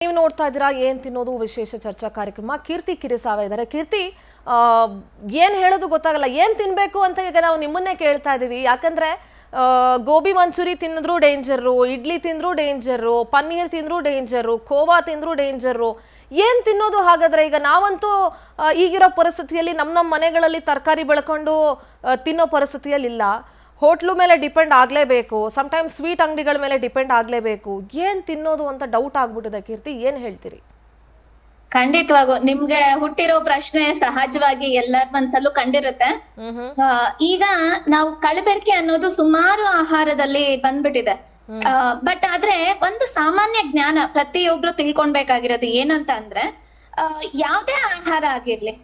ನೀವು ನೋಡ್ತಾ ಇದ್ದೀರಾ ಏನ್ ತಿನ್ನೋದು ವಿಶೇಷ ಚರ್ಚಾ ಕಾರ್ಯಕ್ರಮ. ಕೀರ್ತಿ ಕಿರಿಸಾವ ಇದ್ದಾರೆ. ಕೀರ್ತಿ, ಏನ್ ಹೇಳೋದು ಗೊತ್ತಾಗಲ್ಲ, ಏನ್ ತಿನ್ಬೇಕು ಅಂತ ಈಗ ನಾವು ನಿಮ್ಮನ್ನೇ ಕೇಳ್ತಾ ಇದೀವಿ. ಯಾಕಂದ್ರೆ ಗೋಬಿ ಮಂಚೂರಿ ತಿಂದ್ರು ಡೇಂಜರು, ಇಡ್ಲಿ ತಿಂದ್ರು ಡೇಂಜರು, ಪನ್ನೀರ್ ತಿಂದ್ರು ಡೇಂಜರು, ಖೋವಾ ತಿಂದ್ರು ಡೇಂಜರು. ಏನ್ ತಿನ್ನೋದು ಹಾಗಾದ್ರೆ? ಈಗ ನಾವಂತೂ ಈಗಿರೋ ಪರಿಸ್ಥಿತಿಯಲ್ಲಿ ನಮ್ಮ ಮನೆಗಳಲ್ಲಿ ತರಕಾರಿ ಬೆಳ್ಕೊಂಡು ತಿನ್ನೋ ಪರಿಸ್ಥಿತಿಯಲ್ಲಿ ಇಲ್ಲ. ಹೋಟ್ಲು ಮೇಲೆ ಡಿಪೆಂಡ್ ಆಗಲೇಬೇಕು, ಸಮ್ಟೈಮ್ಸ್ ಸ್ವೀಟ್ ಅಂಗಡಿಗಳ ಮೇಲೆ ಡಿಪೆಂಡ್ ಆಗಲೇಬೇಕು. ಏನ್ ತಿನ್ನೋದು ಅಂತ ಡೌಟ್ ಆಗ್ಬಿಟ್ಟಿದೆ. ಕೀರ್ತಿ, ಏನ್ ಹೇಳ್ತೀರಿ? ಖಂಡಿತವಾಗೂ ನಿಮ್ಗೆ ಹುಟ್ಟಿರೋ ಪ್ರಶ್ನೆ ಸಹಜವಾಗಿ ಎಲ್ಲರ ಮನ್ಸಲ್ಲೂ ಕಂಡಿರುತ್ತೆ. ಈಗ ನಾವು ಕಲಬೆರಕೆ ಅನ್ನೋದು ಸುಮಾರು ಆಹಾರದಲ್ಲಿ ಬಂದ್ಬಿಟ್ಟಿದೆ. ಬಟ್ ಆದ್ರೆ ಒಂದು ಸಾಮಾನ್ಯ ಜ್ಞಾನ ಪ್ರತಿಯೊಬ್ರು ತಿಳ್ಕೊಳ್ಬೇಕಾಗಿರೋದು ಏನಂತ ಅಂದ್ರೆ, ಯಾವ್ದೇ ಆಹಾರ ಆಗಿರ್ಲಿ,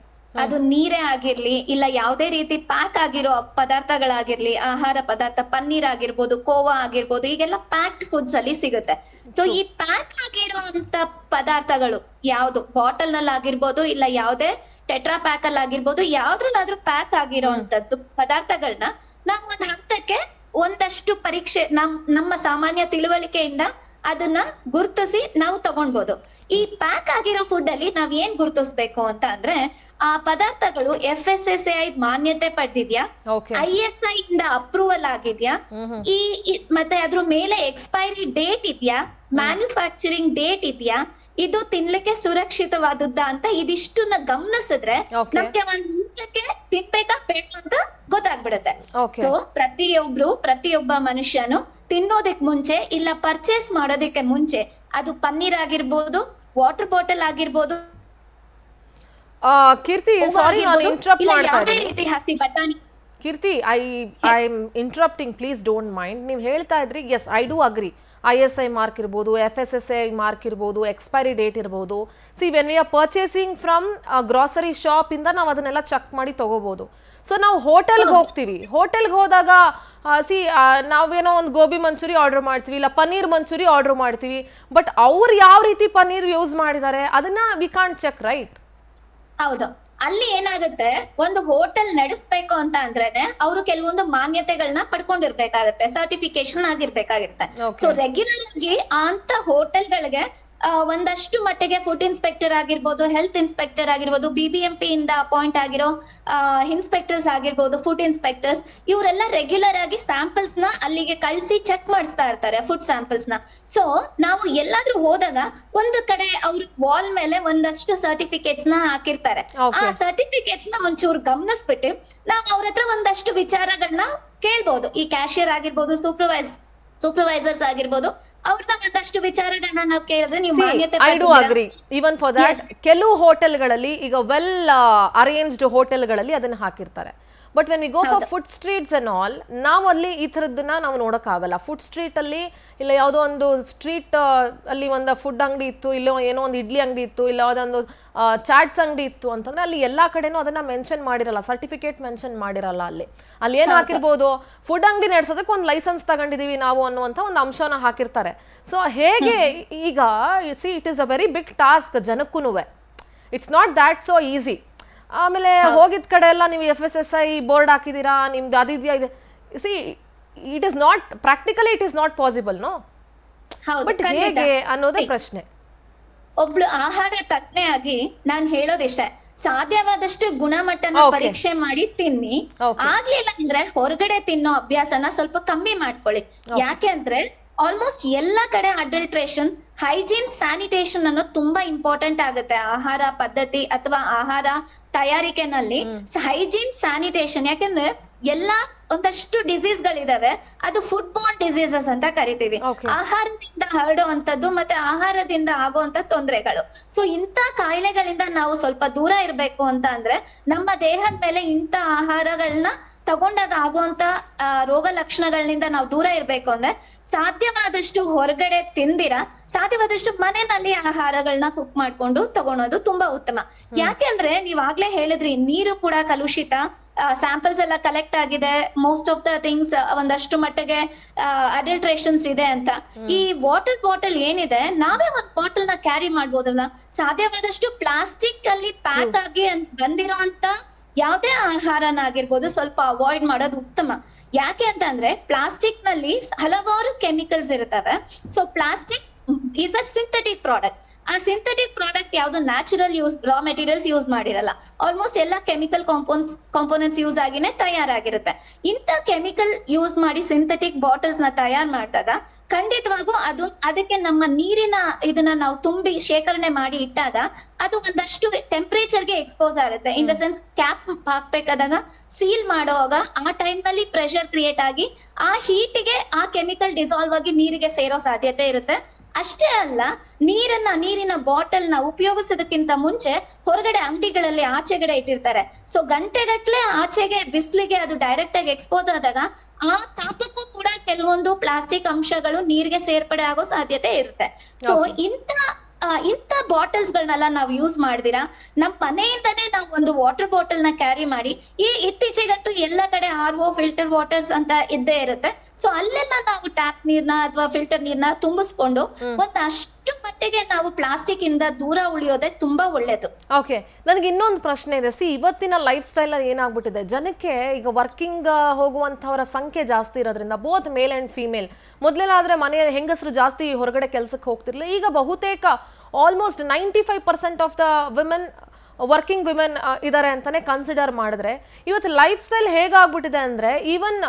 ಅದು ನೀರೇ ಆಗಿರ್ಲಿ ಇಲ್ಲ ಯಾವುದೇ ರೀತಿ ಪ್ಯಾಕ್ ಆಗಿರೋ ಪದಾರ್ಥಗಳಾಗಿರ್ಲಿ, ಆಹಾರ ಪದಾರ್ಥ ಪನ್ನೀರ್ ಆಗಿರ್ಬೋದು, ಕೋವಾ ಆಗಿರ್ಬೋದು, ಈಗೆಲ್ಲ ಪ್ಯಾಕ್ಡ್ ಫುಡ್ಸ್ ಅಲ್ಲಿ ಸಿಗುತ್ತೆ. ಸೊ ಈ ಪ್ಯಾಕ್ ಆಗಿರುವಂತ ಪದಾರ್ಥಗಳು ಯಾವ್ದು ಬಾಟಲ್ ನಲ್ಲಿ ಆಗಿರ್ಬೋದು ಇಲ್ಲ ಯಾವುದೇ ಟೆಟ್ರಾ ಪ್ಯಾಕ್ ಅಲ್ಲಿ ಆಗಿರ್ಬೋದು, ಯಾವ್ದ್ರಲ್ಲಾದ್ರೂ ಪ್ಯಾಕ್ ಆಗಿರೋಂಥದ್ದು ಪದಾರ್ಥಗಳನ್ನ ನಾವು ಒಂದ್ ಹಂತಕ್ಕೆ ಒಂದಷ್ಟು ಪರೀಕ್ಷೆ ನಮ್ಮ ಸಾಮಾನ್ಯ ತಿಳುವಳಿಕೆಯಿಂದ ಅದನ್ನ ಗುರುತಿಸಿ ನಾವು ತಗೊಳ್ಬಹುದು. ಈ ಪ್ಯಾಕ್ ಆಗಿರೋ ಫುಡ್ ಅಲ್ಲಿ ನಾವ್ ಏನ್ ಗುರುತಿಸ್ಬೇಕು ಅಂತ ಅಂದ್ರೆ, ಆ ಪದಾರ್ಥಗಳು FSSAI ಮಾನ್ಯತೆ ಪಡೆದಿದ್ಯಾ, ISI ಇಂದ ಅಪ್ರೂವಲ್ ಆಗಿದ್ಯಾ, ಮತ್ತೆ ಅದ್ರ ಮೇಲೆ ಎಕ್ಸ್ಪೈರಿ ಡೇಟ್ ಇದೆಯಾ, ಮ್ಯಾನುಫ್ಯಾಕ್ಚರಿಂಗ್ ಡೇಟ್ ಇದೆಯಾ, ಇದು ತಿನ್ಲಿಕ್ಕೆ ಸುರಕ್ಷಿತವಾದದ್ದ ಅಂತ ಇದಿಷ್ಟನ್ನ ಗಮನಿಸಿದ್ರೆ ನಮ್ಗೆ ಒಂದ್ ಹಂತಕ್ಕೆ ತಿನ್ಬೇಕಾ ಬೇಡ ಅಂತ ಗೊತ್ತಾಗ್ಬಿಡುತ್ತೆ. ಸೊ ಪ್ರತಿಯೊಬ್ಬ ಮನುಷ್ಯನು ತಿನ್ನೋದಕ್ ಮುಂಚೆ ಇಲ್ಲ ಪರ್ಚೇಸ್ ಮಾಡೋದಕ್ಕೆ ಮುಂಚೆ, ಅದು ಪನ್ನೀರ್ ಆಗಿರ್ಬೋದು, ವಾಟರ್ ಬಾಟಲ್ ಆಗಿರ್ಬೋದು. ಕೀರ್ತಿ, ಸಾರಿ ನಾನು ಇಂಟರಪ್ಟ್ ಮಾಡ್ತಾ ಇದ್ದೀನಿ. ಬಟಾಣಿ Keerthi, I am interrupting, please don't mind. ನೀವು ಹೇಳ್ತಾ ಇದ್ರಿ, yes I do agree. ISI mark ಇರ್ಬೋದು, FSSAI ಮಾರ್ಕ್ ಇರ್ಬೋದು, ಎಕ್ಸ್ಪೈರಿ ಡೇಟ್ ಇರ್ಬೋದು. See when we are purchasing from grocery shop ಇಂದ ನಾವು ಅದನ್ನೆಲ್ಲ ಚೆಕ್ ಮಾಡಿ ತಗೋಬಹುದು. ಸೊ ನಾವು ಹೋಟೆಲ್ಗೆ ಹೋಗ್ತೀವಿ, ಹೋಟೆಲ್ಗೆ ಹೋದಾಗ ನಾವೇನೋ ಒಂದು ಗೋಬಿ ಮಂಚೂರಿ ಆರ್ಡರ್ ಮಾಡ್ತೀವಿ ಇಲ್ಲ ಪನ್ನೀರ್ ಮಂಚೂರಿ ಆರ್ಡರ್ ಮಾಡ್ತೀವಿ. ಬಟ್ ಅವ್ರು ಯಾವ ರೀತಿ ಪನ್ನೀರ್ ಯೂಸ್ ಮಾಡಿದ್ದಾರೆ ಅದನ್ನ ವಿ ಕಾಂಟ್ ಚೆಕ್, ರೈಟ್? ಹೌದು. ಅಲ್ಲಿ ಏನಾಗುತ್ತೆ, ಒಂದು ಹೋಟೆಲ್ ನಡೆಸ್ಬೇಕು ಅಂತ ಅಂದ್ರೇನೆ ಅವರು ಕೆಲವೊಂದು ಮಾನ್ಯತೆಗಳನ್ನ ಪಡ್ಕೊಂಡಿರ್ಬೇಕಾಗತ್ತೆ, ಸರ್ಟಿಫಿಕೇಶನ್ ಆಗಿರ್ಬೇಕಾಗಿರುತ್ತೆ. ಸೊ ರೆಗ್ಯುಲರ್ ಆಗಿ ಅಂತ ಹೋಟೆಲ್ಗಳಿಗೆ ಒಂದಷ್ಟು ಮಟ್ಟಿಗೆ ಫುಡ್ ಇನ್ಸ್ಪೆಕ್ಟರ್ ಆಗಿರ್ಬೋದು, ಹೆಲ್ತ್ ಇನ್ಸ್ಪೆಕ್ಟರ್ ಆಗಿರ್ಬೋದು, BBMP ಇಂದ ಅಪಾಯಿಂಟ್ ಆಗಿರೋ ಇನ್ಸ್ಪೆಕ್ಟರ್ಸ್ ಆಗಿರ್ಬೋದು, ಫುಡ್ ಇನ್ಸ್ಪೆಕ್ಟರ್ಸ್, ಇವರೆಲ್ಲ ರೆಗ್ಯುಲರ್ ಆಗಿ ಸ್ಯಾಂಪಲ್ಸ್ ನ ಅಲ್ಲಿಗೆ ಕಳಿಸಿ ಚೆಕ್ ಮಾಡಿಸ್ತಾ ಇರ್ತಾರೆ, ಫುಡ್ ಸ್ಯಾಂಪಲ್ಸ್ ನ. ಸೊ ನಾವು ಎಲ್ಲಾದ್ರೂ ಹೋದಾಗ ಒಂದು ಕಡೆ ಅವ್ರ ವಾಲ್ ಮೇಲೆ ಒಂದಷ್ಟು ಸರ್ಟಿಫಿಕೇಟ್ಸ್ ನ ಹಾಕಿರ್ತಾರೆ. ಆ ಸರ್ಟಿಫಿಕೇಟ್ಸ್ ನ ಒಂಚೂರು ಗಮನಿಸ್ಬಿಟ್ಟು ನಾವು ಅವ್ರ ಹತ್ರ ಒಂದಷ್ಟು ವಿಚಾರಗಳನ್ನ ಕೇಳ್ಬೋದು. ಈ ಕ್ಯಾಶಿಯರ್ ಆಗಿರ್ಬೋದು, ಸೂಪರ್ವೈಸರ್ಸ್ ಆಗಿರ್ಬೋದು, ಅವ್ರನ್ನ ಒಂದಷ್ಟು ವಿಚಾರಗಳನ್ನ ನಾವು ಕೇಳಿದ್ರೆ ನೀವು ಮಾನ್ಯತೆ. I do agri. Even for that ಕೆಲವು ಹೋಟೆಲ್ಗಳಲ್ಲಿ, ಈಗ ವೆಲ್ ಅರೇಂಜ್ಡ್ ಹೋಟೆಲ್ಗಳಲ್ಲಿ ಅದನ್ನ ಹಾಕಿರ್ತಾರೆ. But when we go for food streets and all, ನಾವು ಅಲ್ಲಿ ಈ ಥರದ್ದನ್ನ ನಾವು ನೋಡೋಕ್ಕಾಗಲ್ಲ. ಫುಡ್ ಸ್ಟ್ರೀಟ್ ಅಲ್ಲಿ ಇಲ್ಲ ಯಾವುದೋ ಒಂದು ಸ್ಟ್ರೀಟ್ ಅಲ್ಲಿ ಒಂದು ಫುಡ್ ಅಂಗಡಿ ಇತ್ತು, ಇಲ್ಲ ಏನೋ ಒಂದು ಇಡ್ಲಿ ಅಂಗಡಿ ಇತ್ತು, ಇಲ್ಲ ಯಾವುದೊಂದು ಚಾಟ್ಸ್ ಅಂಗಡಿ ಇತ್ತು ಅಂತಂದ್ರೆ ಅಲ್ಲಿ ಎಲ್ಲಾ ಕಡೆನೂ ಅದನ್ನ ಮೆನ್ಷನ್ ಮಾಡಿರಲ್ಲ, ಸರ್ಟಿಫಿಕೇಟ್ ಮೆನ್ಷನ್ ಮಾಡಿರಲ್ಲ. ಅಲ್ಲಿ ಏನ್ ಹಾಕಿರ್ಬೋದು, ಫುಡ್ ಅಂಗಡಿ ನಡೆಸೋದಕ್ಕೆ ಒಂದು ಲೈಸೆನ್ಸ್ ತಗೊಂಡಿದೀವಿ ನಾವು ಅನ್ನುವಂಥ ಒಂದು ಅಂಶನ ಹಾಕಿರ್ತಾರೆ. ಸೊ ಹೇಗೆ ಈಗ it is a very big task ಜನಕ್ಕೂ. It's not that so easy. ಆಮೇಲೆ ಹೋಗಿದ ಕಡೆ ಎಲ್ಲ ನೀವು FSSAI ಬೋರ್ಡ್ ಹಾಕಿದೀರಾ, ನಿಮ್ದು ಅದಿದೆಯಾ ಇದೆ. See it is not practically, it is not possible, no? But ಹೇಗೆ ಅನ್ನೋದೇ ಪ್ರಶ್ನೆ. ಒಬ್ಳು ಆಹಾರ ತಜ್ಞೆ ಆಗಿ ನಾನ್ ಹೇಳೋದಿಷ್ಟೇ, ಸಾಧ್ಯವಾದಷ್ಟು ಗುಣಮಟ್ಟನ ಪರೀಕ್ಷೆ ಮಾಡಿ ತಿನ್ನಿ. ಆಗ್ಲಿಲ್ಲ ಅಂದ್ರೆ ಹೊರಗಡೆ ತಿನ್ನೋ ಅಭ್ಯಾಸನ ಸ್ವಲ್ಪ ಕಮ್ಮಿ ಮಾಡ್ಕೊಳ್ಳಿ. ಯಾಕೆ ಅಂದ್ರೆ ಆಲ್ಮೋಸ್ಟ್ ಎಲ್ಲಾ ಕಡೆ ಅಡಲ್ಟ್ರೇಷನ್, ಹೈಜೀನ್, ಸ್ಯಾನಿಟೇಷನ್ ಅನ್ನೋದು ತುಂಬಾ ಇಂಪಾರ್ಟೆಂಟ್ ಆಗುತ್ತೆ ಆಹಾರ ಪದ್ಧತಿ ಅಥವಾ ಆಹಾರ ತಯಾರಿಕೆನಲ್ಲಿ. ಹೈಜೀನ್, ಸ್ಯಾನಿಟೇಷನ್, ಯಾಕಂದ್ರೆ ಎಲ್ಲಾ ಒಂದಷ್ಟು ಡಿಸೀಸ್ ಗಳಿದಾವೆ, ಅದು ಫುಡ್ ಬಾರ್ನ್ ಡಿಸೀಸಸ್ ಅಂತ ಕರಿತೀವಿ. ಆಹಾರದಿಂದ ಹರಡುವಂತದ್ದು ಮತ್ತೆ ಆಹಾರದಿಂದ ಆಗುವಂತ ತೊಂದರೆಗಳು. ಸೊ ಇಂತ ಕಾಯಿಲೆಗಳಿಂದ ನಾವು ಸ್ವಲ್ಪ ದೂರ ಇರ್ಬೇಕು ಅಂತ ಅಂದ್ರೆ, ನಮ್ಮ ದೇಹದ ಮೇಲೆ ಇಂತ ಆಹಾರಗಳನ್ನ ತಗೊಂಡಾಗ ಆಗುವಂತ ರೋಗ ಲಕ್ಷಣಗಳಿಂದ ನಾವು ದೂರ ಇರ್ಬೇಕು ಅಂದ್ರೆ ಸಾಧ್ಯವಾದಷ್ಟು ಹೊರಗಡೆ ತಿಂದಿರ, ಸಾಧ್ಯವಾದಷ್ಟು ಮನೆಯಲ್ಲಿ ಆಹಾರಗಳನ್ನ ಕುಕ್ ಮಾಡ್ಕೊಂಡು ತಗೊಳೋದು ತುಂಬಾ ಉತ್ತಮ. ಯಾಕೆಂದ್ರೆ ನೀವ್ ಆಗ್ಲೇ ಹೇಳಿದ್ರಿ, ನೀರು ಕೂಡ ಕಲುಷಿತ, ಸ್ಯಾಂಪಲ್ಸ್ ಎಲ್ಲ ಕಲೆಕ್ಟ್ ಆಗಿದೆ, ಮೋಸ್ಟ್ ಆಫ್ ದ ಥಿಂಗ್ಸ್ ಒಂದಷ್ಟು ಮಟ್ಟಿಗೆ ಅಡಲ್ಟ್ರೇಷನ್ಸ್ ಇದೆ ಅಂತ. ಈ ವಾಟರ್ ಬಾಟಲ್ ಏನಿದೆ, ನಾವೇ ಒಂದ್ ಬಾಟಲ್ ನ ಕ್ಯಾರಿ ಮಾಡ್ಬೋದಲ್ಲ. ಸಾಧ್ಯವಾದಷ್ಟು ಪ್ಲಾಸ್ಟಿಕ್ ಅಲ್ಲಿ ಪ್ಯಾಕ್ ಆಗಿ ಬಂದಿರೋ ಅಂತ ಯಾವುದೇ ಆಹಾರನಾಗಿರ್ಬೋದು ಸ್ವಲ್ಪ ಅವಾಯ್ಡ್ ಮಾಡೋದು ಉತ್ತಮ. ಯಾಕೆ ಅಂತ ಅಂದ್ರೆ ಪ್ಲಾಸ್ಟಿಕ್ ನಲ್ಲಿ ಹಲವಾರು ಕೆಮಿಕಲ್ಸ್ ಇರ್ತವೆ. So plastic is a synthetic product. ಆ ಸಿಂಥೆಟಿಕ್ ಪ್ರಾಡಕ್ಟ್ ಯಾವ್ದು ನ್ಯಾಚುರಲ್ ರಾ ಮೆಟೀರಿಯಲ್ಸ್ ಯೂಸ್ ಮಾಡಿರಲ್ಲ, ಆಲ್ಮೋಸ್ಟ್ ಎಲ್ಲ ಕೆಮಿಕಲ್ ಕಾಂಪೋನೆಂಟ್ಸ್ ಯೂಸ್ ಆಗಿನೇ ತಯಾರಾಗಿರುತ್ತೆ. ಇಂಥ ಕೆಮಿಕಲ್ ಯೂಸ್ ಮಾಡಿ ಸಿಂಥೆಟಿಕ್ ಬಾಟಲ್ಸ್ ನ ತಯಾರು ಮಾಡಿದಾಗ ಖಂಡಿತವಾಗೂ ಅದಕ್ಕೆ ನಮ್ಮ ನೀರಿನ ಇದನ್ನ ನಾವು ತುಂಬಿ ಶೇಖರಣೆ ಮಾಡಿ ಇಟ್ಟಾಗ ಅದು ಒಂದಷ್ಟು ಟೆಂಪರೇಚರ್ಗೆ ಎಕ್ಸ್ಪೋಸ್ ಆಗುತ್ತೆ. ಇನ್ ದ ಸೆನ್ಸ್ ಕ್ಯಾಪ್ ಹಾಕ್ಬೇಕಾದಾಗ ಸೀಲ್ ಮಾಡುವಾಗ ಆ ಟೈಮ್ ನಲ್ಲಿ ಪ್ರೆಷರ್ ಕ್ರಿಯೇಟ್ ಆಗಿ ಆ ಹೀಟಿಗೆ ಆ ಕೆಮಿಕಲ್ ಡಿಸಾಲ್ವ್ ಆಗಿ ನೀರಿಗೆ ಸೇರೋ ಸಾಧ್ಯತೆ ಇರುತ್ತೆ. ಅಷ್ಟೇ ಅಲ್ಲ, ನೀರಿನ ಬಾಟಲ್ ನ ಉಪಯೋಗಿಸೋದಕ್ಕಿಂತ ಮುಂಚೆ ಹೊರಗಡೆ ಅಂಗಡಿಗಳಲ್ಲಿ ಆಚೆಗಡೆ ಇಟ್ಟಿರ್ತಾರೆ. ಸೊ ಗಂಟೆಗಟ್ಲೆ ಆಚೆಗೆ ಬಿಸಿಲಿಗೆ ಅದು ಡೈರೆಕ್ಟ್ ಆಗಿ ಎಕ್ಸ್ಪೋಸ್ ಆದಾಗ ಆ ತಾಪಕ್ಕೂ ಕೂಡ ಕೆಲವೊಂದು ಪ್ಲಾಸ್ಟಿಕ್ ಅಂಶಗಳು ನೀರಿಗೆ ಸೇರ್ಪಡೆ ಆಗೋ ಸಾಧ್ಯತೆ ಇರುತ್ತೆ. ಸೊ ಇಂಥ ಬಾಟಲ್ಸ್ ಗಳನ್ನೆಲ್ಲ ನಾವು ಯೂಸ್ ಮಾಡಿದಿರಾ ನಮ್ ಮನೆಯಿಂದನೇ ನಾವು ಒಂದು ವಾಟರ್ ಬಾಟಲ್ ನ ಕ್ಯಾರಿ ಮಾಡಿ, ಇತ್ತೀಚೆಗಂತೂ ಎಲ್ಲ ಕಡೆ RO ಫಿಲ್ಟರ್ ವಾಟರ್ಸ್ ಅಂತ ಇದ್ದೇ ಇರುತ್ತೆ. ಸೊ ಅಲ್ಲೆಲ್ಲ ನಾವು ಟ್ಯಾಪ್ ನೀರ್ನ ಅಥವಾ ಫಿಲ್ಟರ್ ನೀರ್ನ ತುಂಬಿಸ್ಕೊಂಡು ಒಂದಷ್ಟು ಮಟ್ಟಿಗೆ ನಾವು ಪ್ಲಾಸ್ಟಿಕ್ ಇಂದ ದೂರ ಉಳಿಯೋದೇ ತುಂಬಾ ಒಳ್ಳೇದು. ಓಕೆ, ನನಗೆ ಇನ್ನೊಂದು ಪ್ರಶ್ನೆ ಇದೆ. ಇವತ್ತಿನ ಲೈಫ್ ಸ್ಟೈಲ್ ಏನಾಗ್ಬಿಟ್ಟಿದೆ, ಜನಕ್ಕೆ ಈಗ ವರ್ಕಿಂಗ್ ಹೋಗುವಂತವರ ಸಂಖ್ಯೆ ಜಾಸ್ತಿ ಇರೋದ್ರಿಂದ, ಬೋತ್ ಮೇಲ್ ಅಂಡ್ ಫಿಮೇಲ್, ಮೊದಲೆಲ್ಲ ಆದ್ರೆ ಮನೆಯ ಹೆಂಗಸರು ಜಾಸ್ತಿ ಹೊರಗಡೆ ಕೆಲಸಕ್ಕೆ ಹೋಗ್ತಿರ್ಲಿಲ್ಲ. ಈಗ ಬಹುತೇಕ almost 95% of the women working women ಇದ್ದಾರೆ ಅಂತಾನೆ ಕನ್ಸಿಡರ್ ಮಾಡಿದ್ರೆ, ಇವತ್ತು ಲೈಫ್ ಸ್ಟೈಲ್ ಹೇಗಾಗ್ಬಿಟ್ಟಿದೆ ಅಂದ್ರೆ ಈವನ್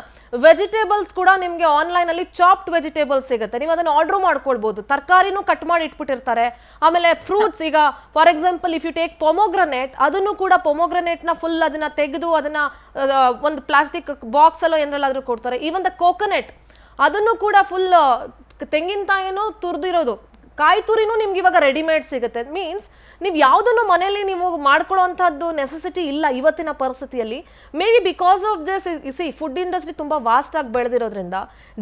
ವೆಜಿಟೇಬಲ್ಸ್ ಕೂಡ ನಿಮಗೆ ಆನ್ಲೈನ್ ಅಲ್ಲಿ ಚಾಪ್ಡ್ ವೆಜಿಟೇಬಲ್ಸ್ ಸಿಗುತ್ತೆ, ನೀವು ಅದನ್ನ ಆರ್ಡರ್ ಮಾಡ್ಕೊಳ್ಬಹುದು. ತರಕಾರಿನೂ ಕಟ್ ಮಾಡಿ ಇಟ್ಬಿಟ್ಟಿರ್ತಾರೆ. ಆಮೇಲೆ ಫ್ರೂಟ್ಸ್, ಈಗ for example if you take pomegranate, ಅದನ್ನು ಕೂಡ ಪೊಮೊಗ್ರನೇಟ್ ನ ಫುಲ್ ಅದನ್ನ ತೆಗೆದು ಅದನ್ನ ಒಂದು ಪ್ಲಾಸ್ಟಿಕ್ ಬಾಕ್ಸ್ ಅಲ್ಲೋ ಏನಾದ್ರೂ ಕೊಡ್ತಾರೆ. ಈವನ್ ದ ಕೋಕೋನಟ್, ಅದನ್ನು ಕೂಡ ಫುಲ್ ತೆಂಗಿನಕಾಯಿನೂ ತುರಿದಿರೋದು, ಕಾಯಿ ತುರಿನೂ ನಿಮ್ಗೆ ಇವಾಗ ರೆಡಿಮೇಡ್ ಸಿಗುತ್ತೆ. ಮೀನ್ಸ್ ನೀವು ಯಾವುದನ್ನು ಮನೆಯಲ್ಲಿ ನೀವು ಮಾಡ್ಕೊಳ್ಳೋವಂಥದ್ದು ನೆಸೆಸಿಟಿ ಇಲ್ಲ ಇವತ್ತಿನ ಪರಿಸ್ಥಿತಿಯಲ್ಲಿ. May be because of this food industry ತುಂಬಾ ವಾಸ್ಟ್ ಆಗಿ ಬೆಳೆದಿರೋದ್ರಿಂದ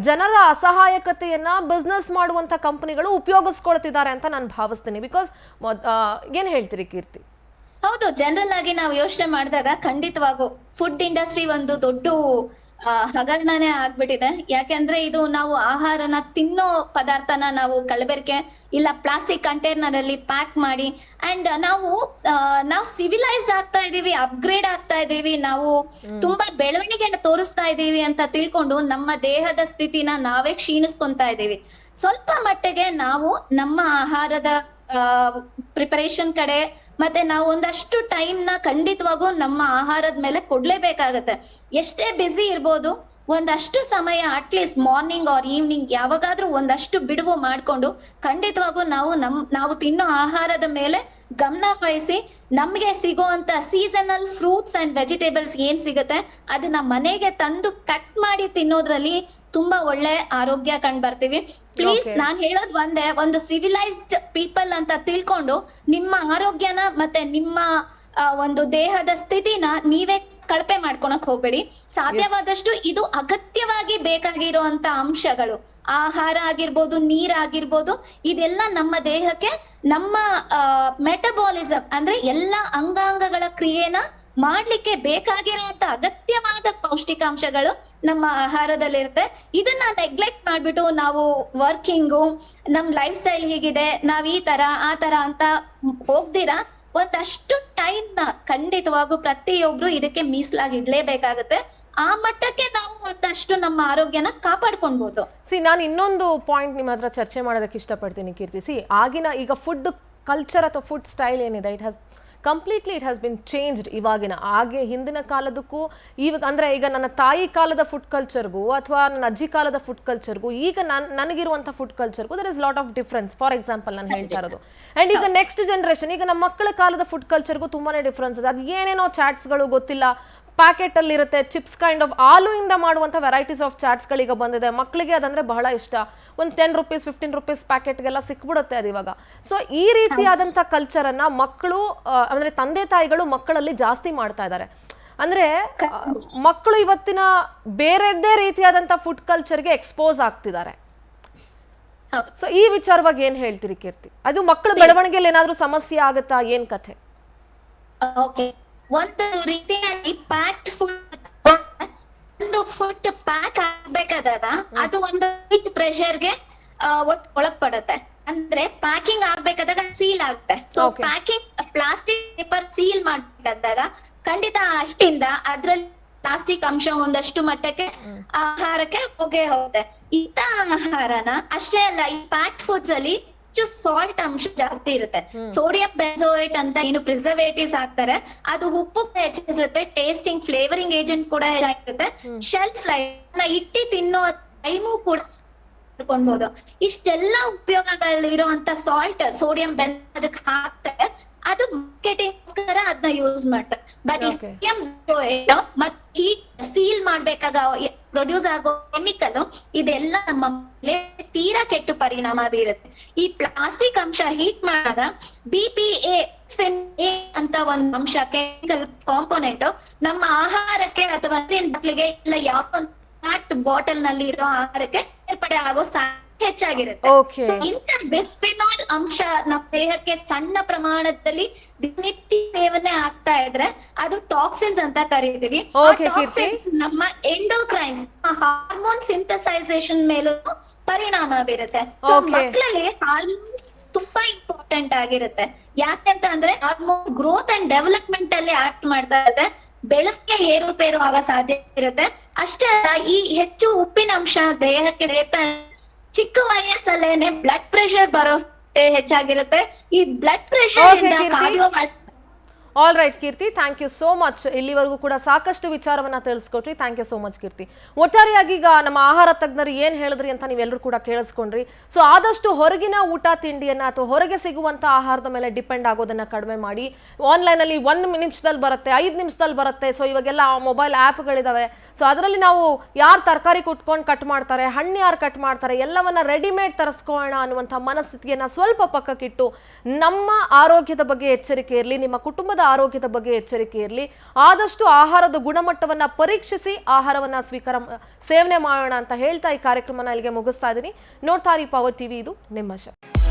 ಜನರ ಅಸಹಾಯಕತೆಯನ್ನ ಬಿಸ್ನೆಸ್ ಮಾಡುವಂಥ ಕಂಪನಿಗಳು ಉಪಯೋಗಿಸ್ಕೊಳ್ತಿದ್ದಾರೆ ಅಂತ ನಾನು ಭಾವಿಸ್ತೀನಿ. ಬಿಕಾಸ್ ಏನ್ ಹೇಳ್ತೀರಿ ಕೀರ್ತಿ? ಹೌದು, ಜನರಲ್ ಆಗಿ ನಾವು ಯೋಚನೆ ಮಾಡಿದಾಗ ಖಂಡಿತವಾಗೂ ಫುಡ್ ಇಂಡಸ್ಟ್ರಿ ಒಂದು ದೊಡ್ಡ ಹಗರಣನೇ ಆಗ್ಬಿಟ್ಟಿದೆ. ಯಾಕೆಂದ್ರೆ ಇದು ನಾವು ಆಹಾರನ ತಿನ್ನೋ ಪದಾರ್ಥನ ನಾವು ಕಲಬೆರಕೆ ಇಲ್ಲ ಪ್ಲಾಸ್ಟಿಕ್ ಕಂಟೈನರ್ ಅಲ್ಲಿ ಪ್ಯಾಕ್ ಮಾಡಿ ಅಂಡ್ ನಾವು ಸಿವಿಲೈಸ್ಡ್ ಆಗ್ತಾ ಇದೀವಿ, ಅಪ್ಗ್ರೇಡ್ ಆಗ್ತಾ ಇದೀವಿ, ನಾವು ತುಂಬಾ ಬೆಳವಣಿಗೆನ ತೋರಿಸ್ತಾ ಇದೀವಿ ಅಂತ ತಿಳ್ಕೊಂಡು ನಮ್ಮ ದೇಹದ ಸ್ಥಿತಿನ ನಾವೇ ಕ್ಷೀಣಿಸ್ಕೊಂತಾ ಇದೀವಿ. ಸ್ವಲ್ಪ ಮಟ್ಟಿಗೆ ನಾವು ನಮ್ಮ ಆಹಾರದ ಪ್ರಿಪರೇಷನ್ ಕಡೆ ಮತ್ತೆ ನಾವು ಒಂದಷ್ಟು ಟೈಮ್ ನ ಖಂಡಿತವಾಗೂ ನಮ್ಮ ಆಹಾರದ ಮೇಲೆ ಕೊಡ್ಲೇಬೇಕಾಗತ್ತೆ. ಎಷ್ಟೇ ಬ್ಯುಸಿ ಇರ್ಬೋದು, ಒಂದಷ್ಟು ಸಮಯ ಅಟ್ಲೀಸ್ಟ್ ಮಾರ್ನಿಂಗ್ ಆರ್ ಈವ್ನಿಂಗ್ ಯಾವಾಗಾದ್ರೂ ಒಂದಷ್ಟು ಬಿಡುವು ಮಾಡ್ಕೊಂಡು ಖಂಡಿತವಾಗೂ ನಾವು ತಿನ್ನೋ ಆಹಾರದ ಮೇಲೆ ಗಮನ ವಹಿಸಿ ನಮ್ಗೆ ಸಿಗುವಂತ ಸೀಸನಲ್ ಫ್ರೂಟ್ಸ್ ಅಂಡ್ ವೆಜಿಟೇಬಲ್ಸ್ ಏನ್ ಸಿಗುತ್ತೆ ಅದನ್ನ ಮನೆಗೆ ತಂದು ಕಟ್ ಮಾಡಿ ತಿನ್ನೋದ್ರಲ್ಲಿ ತುಂಬಾ ಒಳ್ಳೆ ಆರೋಗ್ಯ ಕಂಡು ಬರ್ತೀವಿ. ಪ್ಲೀಸ್ ನಾನ್ ಹೇಳೋದ್ ಒಂದೇ, ಒಂದು ಸಿವಿಲೈಸ್ಡ್ ಪೀಪಲ್ ಅಂತ ತಿಳ್ಕೊಂಡು ನಿಮ್ಮ ಆರೋಗ್ಯನ ಮತ್ತೆ ನಿಮ್ಮ ಒಂದು ದೇಹದ ಸ್ಥಿತಿನ ನೀವೇ ಕಳಪೆ ಮಾಡ್ಕೊಳಕ್ ಹೋಗ್ಬೇಡಿ. ಸಾಧ್ಯವಾದಷ್ಟು ಇದು ಅಗತ್ಯವಾಗಿ ಬೇಕಾಗಿರುವಂತ ಅಂಶಗಳು, ಆಹಾರ ಆಗಿರ್ಬೋದು, ನೀರಾಗಿರ್ಬೋದು, ಇದೆಲ್ಲ ನಮ್ಮ ದೇಹಕ್ಕೆ ನಮ್ಮ ಮೆಟಬಾಲಿಸಮ್ ಅಂದ್ರೆ ಎಲ್ಲಾ ಅಂಗಾಂಗಗಳ ಕ್ರಿಯೆನ ಮಾಡ್ಲಿಕ್ಕೆ ಬೇಕಾಗಿರುವಂತ ಅಗತ್ಯವಾದ ಪೌಷ್ಟಿಕಾಂಶಗಳು ನಮ್ಮ ಆಹಾರದಲ್ಲಿರುತ್ತೆ. ಇದನ್ನ ನೆಗ್ಲೆಕ್ಟ್ ಮಾಡ್ಬಿಟ್ಟು ನಾವು ವರ್ಕಿಂಗು, ನಮ್ ಲೈಫ್ ಸ್ಟೈಲ್ ಹೀಗಿದೆ, ನಾವ್ ಈ ತರ ಆ ತರ ಅಂತ ಹೋಗ್ದಿರಾ ಒಂದಷ್ಟು ಟೈಮ್ ನ ಖಂಡಿತವಾಗೂ ಪ್ರತಿಯೊಬ್ರು ಇದಕ್ಕೆ ಮೀಸಲಾಗಿ ಇಡ್ಲೇಬೇಕಾಗತ್ತೆ. ಆ ಮಟ್ಟಕ್ಕೆ ನಾವು ಒಂದಷ್ಟು ನಮ್ಮ ಆರೋಗ್ಯನ ಕಾಪಾಡ್ಕೊಳ್ಬಹುದು. ನಾನು ಇನ್ನೊಂದು ಪಾಯಿಂಟ್ ನಿಮ್ಮ ಹತ್ರ ಚರ್ಚೆ ಮಾಡೋದಕ್ಕೆ ಇಷ್ಟಪಡ್ತೀನಿ ಕೀರ್ತಿ. ಆಗಿನ ಈಗ ಫುಡ್ ಕಲ್ಚರ್ ಅಥವಾ ಫುಡ್ ಸ್ಟೈಲ್ ಏನಿದೆ, ಇಟ್ ಹ್ಯಾಸ್ ಬಿನ್ ಚೇಂಜ್ಡ್. ಇವಾಗಿನ ಹಾಗೆ ಹಿಂದಿನ ಕಾಲದಕ್ಕೂ ಇವಾಗ ಅಂದ್ರೆ ಈಗ ನನ್ನ ತಾಯಿ ಕಾಲದ ಫುಡ್ ಕಲ್ಚರ್ಗೂ ಅಥವಾ ನನ್ನ ಅಜ್ಜಿ ಕಾಲದ ಫುಡ್ ಕಲ್ಚರ್ಗೂ ಈಗ ನನಗಿರುವಂಥ ಫುಡ್ ಕಲ್ಚರ್ಗೂ there is lot of difference. For example ನಾನು ಹೇಳ್ತಾ ಇರೋದು. ಅಂಡ್ ಈಗ ನೆಕ್ಸ್ಟ್ ಜನರೇಷನ್, ಈಗ ನಮ್ಮ ಮಕ್ಕಳ ಕಾಲದ ಫುಡ್ ಕಲ್ಚರ್ಗೂ ತುಂಬಾನೇ ಡಿಫ್ರೆನ್ಸ್ ಇದೆ. ಅದು ಏನೇನೋ ಚಾಟ್ಸ್ಗಳು ಗೊತ್ತಿಲ್ಲ, ಪ್ಯಾಕೆಟ್ ಅಲ್ಲಿ ಇರುತ್ತೆ, ಚಿಪ್ಸ್ ಕೈಂಡ್ ಆಫ್ ಆಲೂಯಿಂದ ಮಾಡುವಂಥ ವೆರೈಟೀಸ್ ಆಫ್ ಚಾಟ್ಸ್ಗಳೀಗ ಬಂದಿದೆ. ಮಕ್ಕಳಿಗೆ ಅದಂದ್ರೆ ಬಹಳ ಇಷ್ಟ. ಒಂದು 10 ರೂಪೀಸ್ 15 ರೂಪೀಸ್ ಪ್ಯಾಕೆಟ್ಗೆಲ್ಲ ಸಿಕ್ಬಿಡುತ್ತೆ ಅದು ಇವಾಗ. ಸೊ ಈ ರೀತಿಯಾದಂಥ ಕಲ್ಚರನ್ನು ಮಕ್ಕಳು ಅಂದ್ರೆ ತಂದೆ ತಾಯಿಗಳು ಮಕ್ಕಳಲ್ಲಿ ಜಾಸ್ತಿ ಮಾಡ್ತಾ ಇದ್ದಾರೆ. ಅಂದ್ರೆ ಮಕ್ಕಳು ಇವತ್ತಿನ ಬೇರೆದ್ದೇ ರೀತಿಯಾದಂಥ ಫುಡ್ ಕಲ್ಚರ್ಗೆ ಎಕ್ಸ್ಪೋಸ್ ಆಗ್ತಿದ್ದಾರೆ. ಸೊ ಈ ವಿಚಾರವಾಗಿ ಏನ್ ಹೇಳ್ತೀರಿ ಕೀರ್ತಿ? ಅದು ಮಕ್ಕಳ ಬೆಳವಣಿಗೆಯಲ್ಲಿ ಏನಾದ್ರೂ ಸಮಸ್ಯೆ ಆಗುತ್ತಾ, ಏನ್ ಕಥೆ? ಒಂದು ರೀತಿಯಲ್ಲಿ ಪ್ಯಾಕ್ಡ್ ಒಂದು ಫುಡ್ ಪ್ಯಾಕ್ ಆಗ್ಬೇಕಾದಾಗ ಅದು ಒಂದು ಪ್ರೆಷರ್ಗೆ ಒಳಪಡುತ್ತೆ. ಅಂದ್ರೆ ಪ್ಯಾಕಿಂಗ್ ಆಗ್ಬೇಕಾದಾಗ ಸೀಲ್ ಆಗುತ್ತೆ. So packing plastic paper seal ಮಾಡ್ಬೇಕಾದಾಗ ಖಂಡಿತ ಅಷ್ಟಿಂದ ಅದ್ರಲ್ಲಿ ಪ್ಲಾಸ್ಟಿಕ್ ಅಂಶ ಒಂದಷ್ಟು ಮಟ್ಟಕ್ಕೆ ಆಹಾರಕ್ಕೆ ಹೋಗೇ ಹೋಗುತ್ತೆ. ಇಂಥ ಆಹಾರನ ಅಷ್ಟೇ ಅಲ್ಲ, ಈ ಪ್ಯಾಕ್ಡ್ ಫುಡ್ಸ್ ಅಲ್ಲಿ ಹೆಚ್ಚು ಸಾಲ್ಟ್ ಅಂಶ ಜಾಸ್ತಿ ಇರುತ್ತೆ. ಸೋಡಿಯಂ ಬೆಂಜೋಯೇಟ್ ಅಂತ ಏನು ಪ್ರಿಸರ್ವೇಟಿವ್ಸ್ ಹಾಕ್ತಾರೆ, ಅದು ಉಪ್ಪು ಹೆಚ್ಚಿಸುತ್ತೆ, ಟೇಸ್ಟಿಂಗ್ ಫ್ಲೇವರಿಂಗ್ ಏಜೆಂಟ್ ಕೂಡ ಹೆಚ್ಚಾಗಿರುತ್ತೆ, ಶೆಲ್ಫ್ ಲೈಫ್ ಇಟ್ಟಿ ತಿನ್ನೋ ಟೈಮು ಕೂಡ ಮಾಡ್ಕೊಳ್ಬಹುದು. ಇಷ್ಟೆಲ್ಲಾ ಉಪಯೋಗಗಳಿರುವಂತ ಸಾಲ್ಟ್ ಸೋಡಿಯಂ ಅದಕ್ಕೆ ಹಾಕ್ತಾರೆ, ಅದು ಮಾರ್ಕೆಟಿಂಗ್ ಅದನ್ನ ಯೂಸ್ ಮಾಡ್ತಾರೆ. ಬಟ್ ಈ ಸೋಡಿಯಂ ಮತ್ತೆ ಹೀಟ್ ಸೀಲ್ ಮಾಡ್ಬೇಕಾಗ ಪ್ರೊಡ್ಯೂಸ್ ಆಗೋ ಕೆಮಿಕಲ್ ಇದೆಲ್ಲ ನಮ್ಮ ಮೇಲೆ ತೀರಾ ಕೆಟ್ಟ ಪರಿಣಾಮ ಬೀರುತ್ತೆ. ಈ ಪ್ಲಾಸ್ಟಿಕ್ ಅಂಶ ಹೀಟ್ ಮಾಡಿದಾಗ BPA ಅಂತ ಒಂದು ಅಂಶ ಕೆಮಿಕಲ್ ಕಾಂಪೋನೆಂಟ್ ನಮ್ಮ ಆಹಾರಕ್ಕೆ ಅಥವಾ ಬಾಟ್ಲಿಗೆ ಇಲ್ಲ ಯಾವ ಒಂದು ಬಾಟಲ್ ನಲ್ಲಿ ಇರೋ ಆಹಾರಕ್ಕೆ ಏರ್ಪಡೆ ಆಗೋ ಹೆಚ್ಚಾಗಿರುತ್ತೆ. ಇಂಥ ಬಿಸ್ಫಿನಾಲ್ ಅಂಶ ನಮ್ಮ ದೇಹಕ್ಕೆ ಸಣ್ಣ ಪ್ರಮಾಣದಲ್ಲಿ ದಿನನಿತ್ಯ ಸೇವನೆ ಆಗ್ತಾ ಇದ್ರೆ ಅದು ಟಾಕ್ಸಿನ್ಸ್ ಅಂತ ಕರೀತೀವಿ. ನಮ್ಮ ಎಂಡೋಕ್ರೈನ್ ಹಾರ್ಮೋನ್ ಸಿಂಥಸೈಸೇಷನ್ ಮೇಲೂ ಪರಿಣಾಮ ಬೀರುತ್ತೆ. ಮಕ್ಕಳಲ್ಲಿ ಹಾರ್ಮೋನ್ ತುಂಬಾ ಇಂಪಾರ್ಟೆಂಟ್ ಆಗಿರುತ್ತೆ. ಯಾಕಂತ ಅಂದ್ರೆ ಹಾರ್ಮೋನ್ ಗ್ರೋತ್ ಅಂಡ್ ಡೆವಲಪ್ಮೆಂಟ್ ಅಲ್ಲಿ ಆಕ್ಟ್ ಮಾಡ್ತಾ ಇದೆ, ಬೆಳಗ್ಗೆ ಏರುಪೇರು ಆಗೋ ಸಾಧ್ಯತೆ ಇರುತ್ತೆ. ಅಷ್ಟೇ ಅಲ್ಲ, ಈ ಹೆಚ್ಚು ಉಪ್ಪಿನ ಅಂಶ ದೇಹಕ್ಕೆ ಚಿಕ್ಕ ವಯಸ್ಸಲ್ಲೇನೆ ಬ್ಲಡ್ ಪ್ರೆಷರ್ ಬರೋ ಹೆಚ್ಚಾಗಿರುತ್ತೆ. ಈ blood pressure all right Keerthi, thank you so much. ಇಲ್ಲಿವರೆಗೂ ಕೂಡ ಸಾಕಷ್ಟು ವಿಚಾರವನ್ನ ತಿಳಿಸ್ಕೊಟ್ರಿ. Thank you so much Keerthi. ಒಟ್ಟಾರೆಯಾಗಿ ಈಗ ನಮ್ಮ ಆಹಾರ ತಜ್ಞರು ಏನ್ ಹೇಳಿದ್ರಿ ಅಂತ ನೀವೆಲ್ಲರೂ ಕೂಡ ಕೇಳಿಸ್ಕೊಂಡ್ರಿ. ಸೊ ಆದಷ್ಟು ಹೊರಗಿನ ಊಟ ತಿಂಡಿಯನ್ನ ಅಥವಾ ಹೊರಗೆ ಸಿಗುವಂತ ಆಹಾರದ ಮೇಲೆ ಡಿಪೆಂಡ್ ಆಗೋದನ್ನ ಕಡಿಮೆ ಮಾಡಿ. ಆನ್ಲೈನ್ ಅಲ್ಲಿ 1 ನಿಮಿಷದಲ್ಲಿ ಬರುತ್ತೆ, 5 ನಿಮಿಷದಲ್ಲಿ ಬರುತ್ತೆ. ಸೊ ಇವಾಗೆಲ್ಲ ಮೊಬೈಲ್ ಆ್ಯಪ್ಗಳಿದಾವೆ. ಸೊ ಅದರಲ್ಲಿ ನಾವು ಯಾರು ತರಕಾರಿ ಕುಟ್ಕೊಂಡು ಕಟ್ ಮಾಡ್ತಾರೆ, ಹಣ್ಣು ಯಾರು ಕಟ್ ಮಾಡ್ತಾರೆ, ಎಲ್ಲವನ್ನ ರೆಡಿಮೇಡ್ ತರಿಸ್ಕೊಳ್ಳೋಣ ಅನ್ನುವಂಥ ಮನಸ್ಥಿತಿಯನ್ನ ಸ್ವಲ್ಪ ಪಕ್ಕಕ್ಕಿಟ್ಟು ನಮ್ಮ ಆರೋಗ್ಯದ ಬಗ್ಗೆ ಎಚ್ಚರಿಕೆ ಇರಲಿ, ನಿಮ್ಮ ಕುಟುಂಬದ ಆರೋಗ್ಯದ ಬಗ್ಗೆ ಎಚ್ಚರಿಕೆ ಇರಲಿ. ಆದಷ್ಟು ಆಹಾರದ ಗುಣಮಟ್ಟವನ್ನ ಪರೀಕ್ಷಿಸಿ ಆಹಾರವನ್ನ ಸೇವನೆ ಮಾಡೋಣ ಅಂತ ಹೇಳ್ತಾ ಈ ಕಾರ್ಯಕ್ರಮನ ಇಲ್ಲಿಗೆ ಮುಗಿಸ್ತಾ ಇದ್ದೀನಿ. ನೋಡ್ತಾ ಇರಿ ಪವರ್ ಟಿವಿ, ಇದು ನಿಮ್ಮ ಶಕ್ತಿ.